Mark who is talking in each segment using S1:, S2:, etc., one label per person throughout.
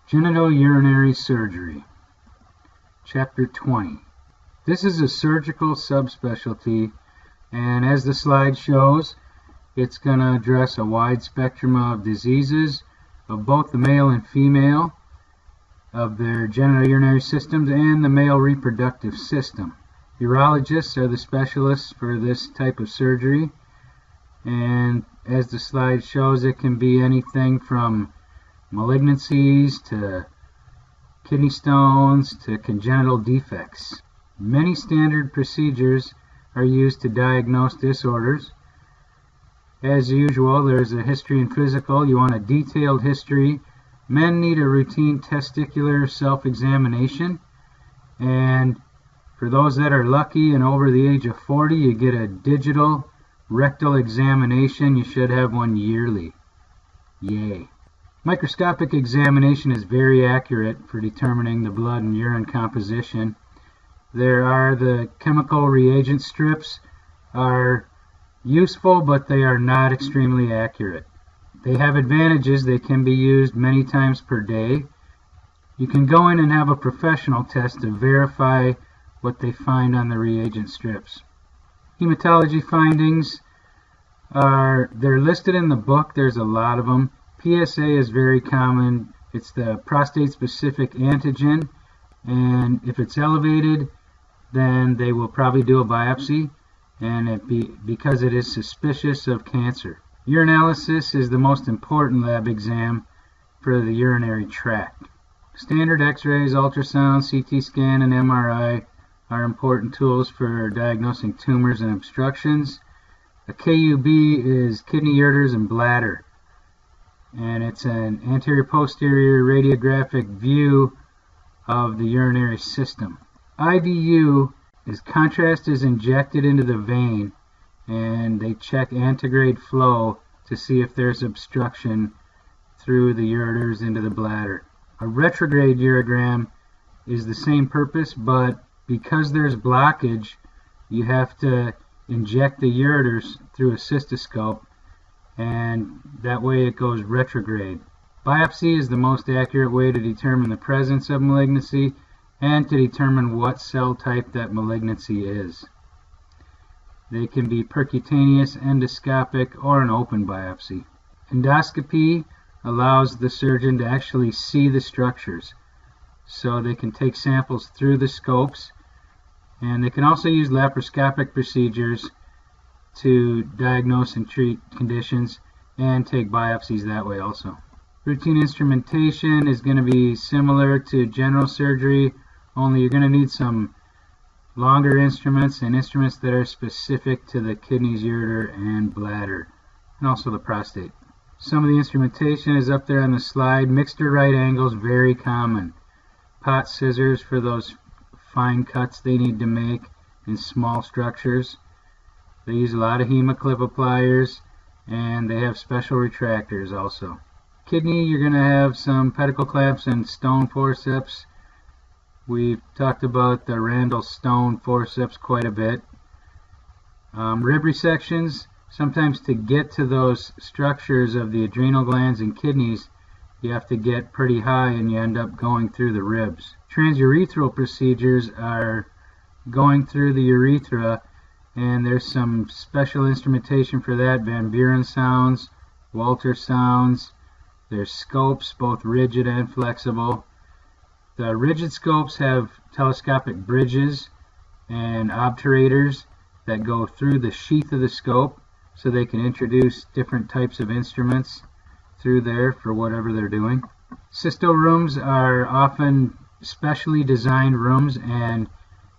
S1: Genitourinary surgery. Chapter 20. This is a surgical subspecialty, and as the slide shows, it's going to address a wide spectrum of diseases of both the male and female, of their genitourinary systems and the male reproductive system. Urologists are the specialists for this type of surgery, and as the slide shows, it can be anything from malignancies to kidney stones to congenital defects. Many standard procedures are used to diagnose disorders. As usual, there's a history and physical. You want a detailed history. Men need a routine testicular self-examination, and for those that are lucky and over the age of 40, you get a digital rectal examination. You should have one yearly. Yay. Microscopic examination is very accurate for determining the blood and urine composition. There are the chemical reagent strips are useful, but they are not extremely accurate. They have advantages. They can be used many times per day. You can go in and have a professional test to verify what they find on the reagent strips. Hematology findings they're listed in the book. There's a lot of them. PSA is very common. It's the prostate-specific antigen, and if it's elevated, then they will probably do a biopsy, and because it is suspicious of cancer. Urinalysis is the most important lab exam for the urinary tract. Standard X-rays, ultrasound, CT scan, and MRI are important tools for diagnosing tumors and obstructions. A KUB is kidney, ureters, and bladder, and it's an anterior-posterior radiographic view of the urinary system. IVU is contrast is injected into the vein, and they check antegrade flow to see if there's obstruction through the ureters into the bladder. A retrograde urogram is the same purpose, but because there's blockage, you have to inject the ureters through a cystoscope, and that way it goes retrograde. Biopsy is the most accurate way to determine the presence of malignancy and to determine what cell type that malignancy is. They can be percutaneous, endoscopic, or an open biopsy. Endoscopy allows the surgeon to actually see the structures, so they can take samples through the scopes, and they can also use laparoscopic procedures to diagnose and treat conditions and take biopsies that way also. Routine instrumentation is going to be similar to general surgery, only you're going to need some longer instruments and instruments that are specific to the kidneys, ureter, and bladder, and also the prostate. Some of the instrumentation is up there on the slide. Mixed or right angles, very common. Pot scissors for those fine cuts they need to make in small structures. They use a lot of hemoclip pliers, and they have special retractors also. Kidney, you're going to have some pedicle clamps and stone forceps. We've talked about the Randall stone forceps quite a bit. Rib resections, sometimes to get to those structures of the adrenal glands and kidneys, you have to get pretty high and you end up going through the ribs. Transurethral procedures are going through the urethra, and there's some special instrumentation for that. Van Buren sounds, Walter sounds. There's scopes, both rigid and flexible. The rigid scopes have telescopic bridges and obturators that go through the sheath of the scope, so they can introduce different types of instruments through there for whatever they're doing. Cysto rooms are often specially designed rooms, and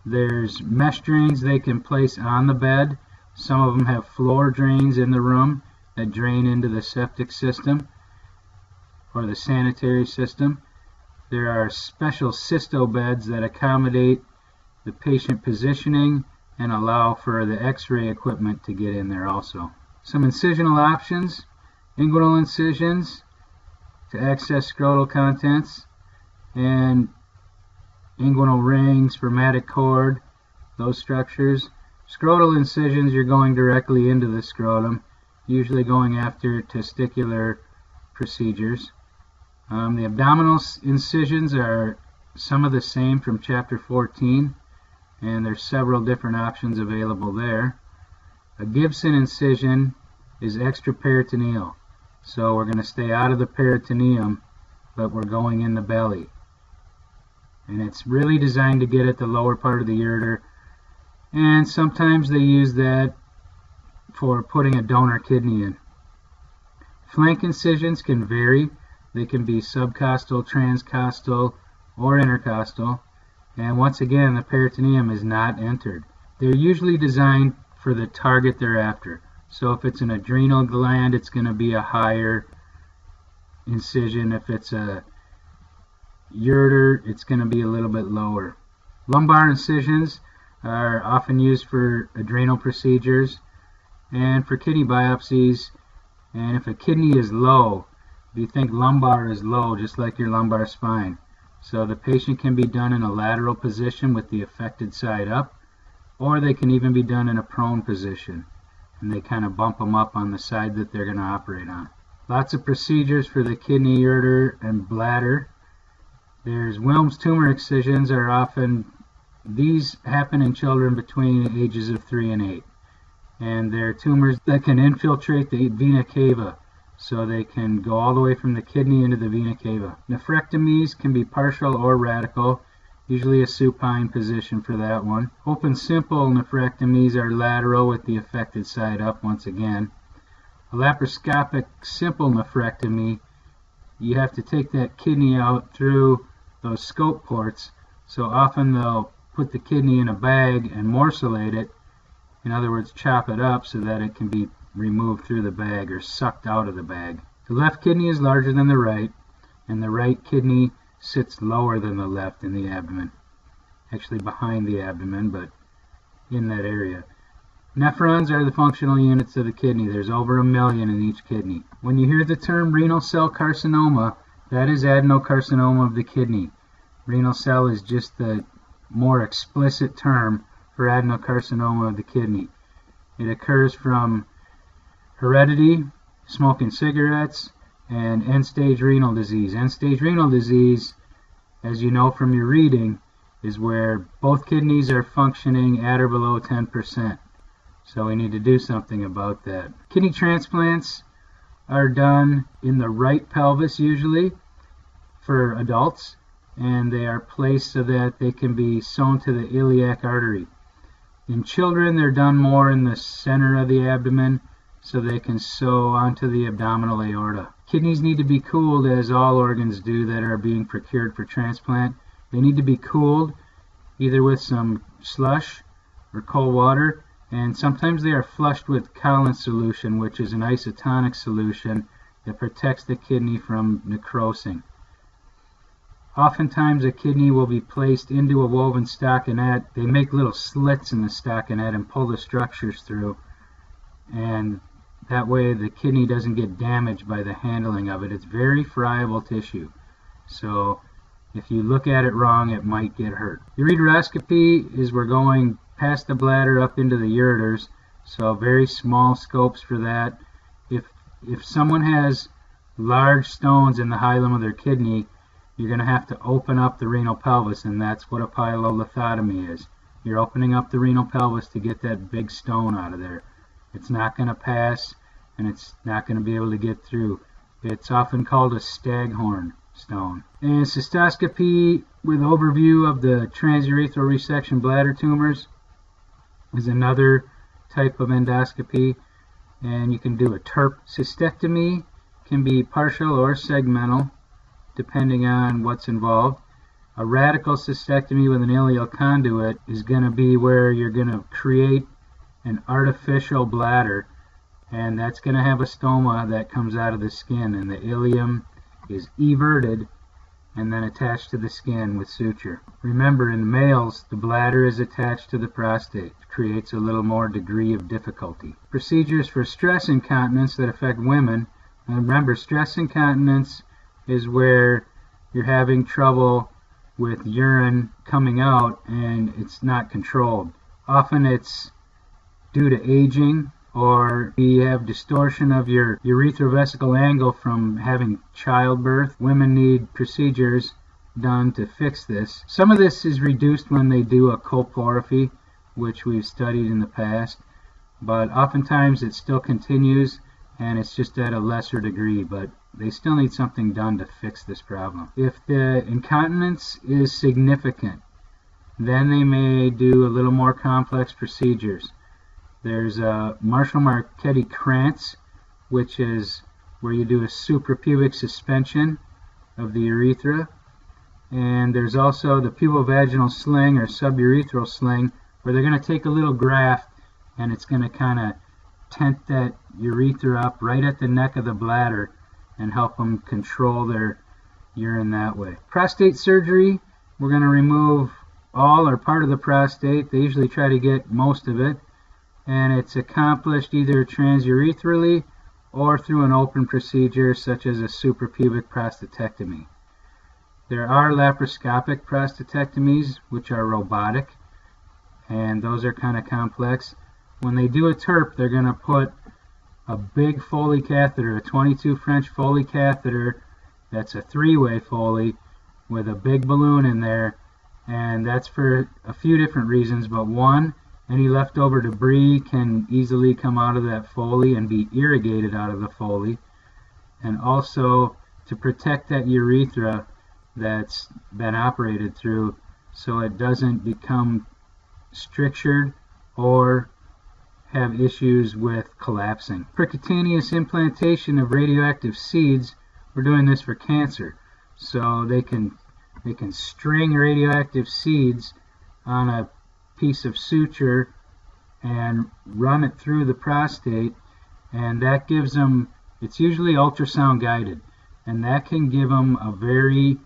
S1: there's mesh drains they can place on the bed. Some of them have floor drains in the room that drain into the septic system or the sanitary system. There are special cysto beds that accommodate the patient positioning and allow for the x-ray equipment to get in there also. Some incisional options: inguinal incisions to access scrotal contents, and inguinal rings, spermatic cord, those structures. Scrotal incisions, you're going directly into the scrotum, usually going after testicular procedures. The abdominal incisions are some of the same from chapter 14, and there's several different options available there. A Gibson incision is extraperitoneal, so we're going to stay out of the peritoneum, but we're going in the belly. And it's really designed to get at the lower part of the ureter, and sometimes they use that for putting a donor kidney in. Flank incisions can vary. They can be subcostal, transcostal, or intercostal, and once again the peritoneum is not entered. They're usually designed for the target they're after. So if it's an adrenal gland, it's going to be a higher incision. If it's a ureter, it's going to be a little bit lower. Lumbar incisions are often used for adrenal procedures and for kidney biopsies. And if a kidney is low, you think lumbar is low, just like your lumbar spine. So the patient can be done in a lateral position with the affected side up, or they can even be done in a prone position, and they kind of bump them up on the side that they're going to operate on. Lots of procedures for the kidney, ureter, and bladder. There's Wilms tumor excisions are often, these happen in children between the ages of 3 and 8. And they're tumors that can infiltrate the vena cava, so they can go all the way from the kidney into the vena cava. Nephrectomies can be partial or radical, usually a supine position for that one. Open simple nephrectomies are lateral with the affected side up once again. A laparoscopic simple nephrectomy, you have to take that kidney out through those scope ports, so often they'll put the kidney in a bag and morcellate it, in other words chop it up so that it can be removed through the bag or sucked out of the bag. The left kidney is larger than the right, and the right kidney sits lower than the left in the abdomen. Actually behind the abdomen, but in that area. Nephrons are the functional units of the kidney. There's over 1 million in each kidney. When you hear the term renal cell carcinoma, that is adenocarcinoma of the kidney. Renal cell is just the more explicit term for adenocarcinoma of the kidney. It occurs from heredity, smoking cigarettes, and end-stage renal disease. End-stage renal disease, as you know from your reading, is where both kidneys are functioning at or below 10%. So we need to do something about that. Kidney transplants are done in the right pelvis usually for adults, and they are placed so that they can be sewn to the iliac artery. In children, they're done more in the center of the abdomen so they can sew onto the abdominal aorta. Kidneys need to be cooled, as all organs do that are being procured for transplant. They need to be cooled either with some slush or cold water, and sometimes they are flushed with Collins solution, which is an isotonic solution that protects the kidney from necrosing. Oftentimes a kidney will be placed into a woven stockinette. They make little slits in the stockinette and pull the structures through, and that way the kidney doesn't get damaged by the handling of it. It's very friable tissue, so if you look at it wrong, it might get hurt. Ureteroscopy is we're going past the bladder up into the ureters, so very small scopes for that. If someone has large stones in the hilum of their kidney, you're going to have to open up the renal pelvis, and that's what a pyelolithotomy is. You're opening up the renal pelvis to get that big stone out of there. It's not going to pass, and it's not going to be able to get through. It's often called a staghorn stone. And cystoscopy with overview of the transurethral resection bladder tumors is another type of endoscopy, and you can do a TURP. Cystectomy can be partial or segmental, depending on what's involved. A radical cystectomy with an ileal conduit is going to be where you're going to create an artificial bladder, and that's going to have a stoma that comes out of the skin, and the ileum is everted and then attached to the skin with suture. Remember, in males, the bladder is attached to the prostate. It creates a little more degree of difficulty. Procedures for stress incontinence that affect women. And remember, stress incontinence is where you're having trouble with urine coming out and it's not controlled. Often it's due to aging, or you have distortion of your urethrovesical angle from having childbirth. Women need procedures done to fix this. Some of this is reduced when they do a colporrhaphy, which we've studied in the past, but oftentimes it still continues and it's just at a lesser degree, but they still need something done to fix this problem. If the incontinence is significant, then they may do a little more complex procedures. There's a Marshall-Marchetti Krantz, which is where you do a suprapubic suspension of the urethra. And there's also the pubovaginal sling or suburethral sling, where they're going to take a little graft and it's going to kind of tent that urethra up right at the neck of the bladder and help them control their urine that way. Prostate surgery, we're going to remove all or part of the prostate. They usually try to get most of it, and it's accomplished either transurethral or through an open procedure such as a suprapubic prostatectomy. There are laparoscopic prostatectomies, which are robotic, and those are kind of complex. When they do a TURP, they're going to put a big Foley catheter, a 22 French Foley catheter, that's a 3-way Foley with a big balloon in there, and that's for a few different reasons, but one, any leftover debris can easily come out of that Foley and be irrigated out of the Foley, and also to protect that urethra that's been operated through so it doesn't become strictured or have issues with collapsing. Percutaneous implantation of radioactive seeds, we're doing this for cancer, so they can string radioactive seeds on a piece of suture and run it through the prostate, and that gives them, it's usually ultrasound guided, and that can give them a very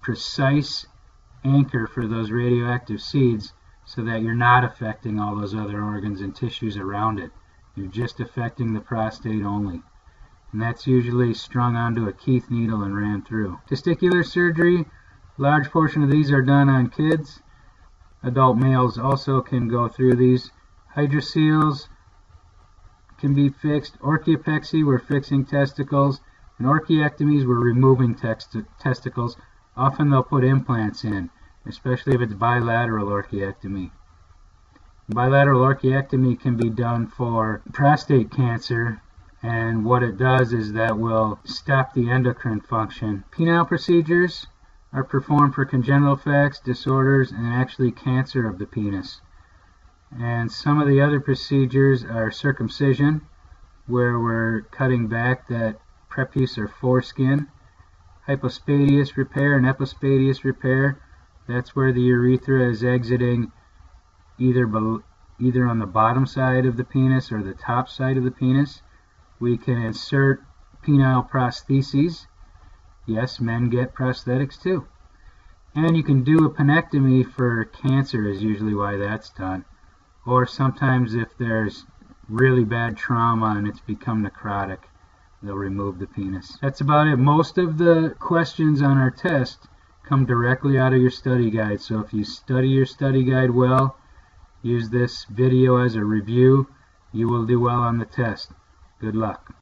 S1: precise anchor for those radioactive seeds so that you're not affecting all those other organs and tissues around it. You're just affecting the prostate only. And that's usually strung onto a Keith needle and ran through. Testicular surgery, large portion of these are done on kids. Adult males also can go through these. Hydroceles can be fixed. Orchiopexy, we're fixing testicles. And orchiectomies, we're removing testicles. Often they'll put implants in, especially if it's bilateral orchiectomy. Bilateral orchiectomy can be done for prostate cancer, and what it does is that will stop the endocrine function. Penile procedures are performed for congenital defects, disorders, and actually cancer of the penis. And some of the other procedures are circumcision, where we're cutting back that prepuce or foreskin. Hypospadias repair and epispadias repair, that's where the urethra is exiting either on the bottom side of the penis or the top side of the penis. We can insert penile prostheses. Yes, men get prosthetics too. And you can do a penectomy for cancer is usually why that's done. Or sometimes if there's really bad trauma and it's become necrotic, they'll remove the penis. That's about it. Most of the questions on our test come directly out of your study guide. So if you study your study guide well, use this video as a review, you will do well on the test. Good luck.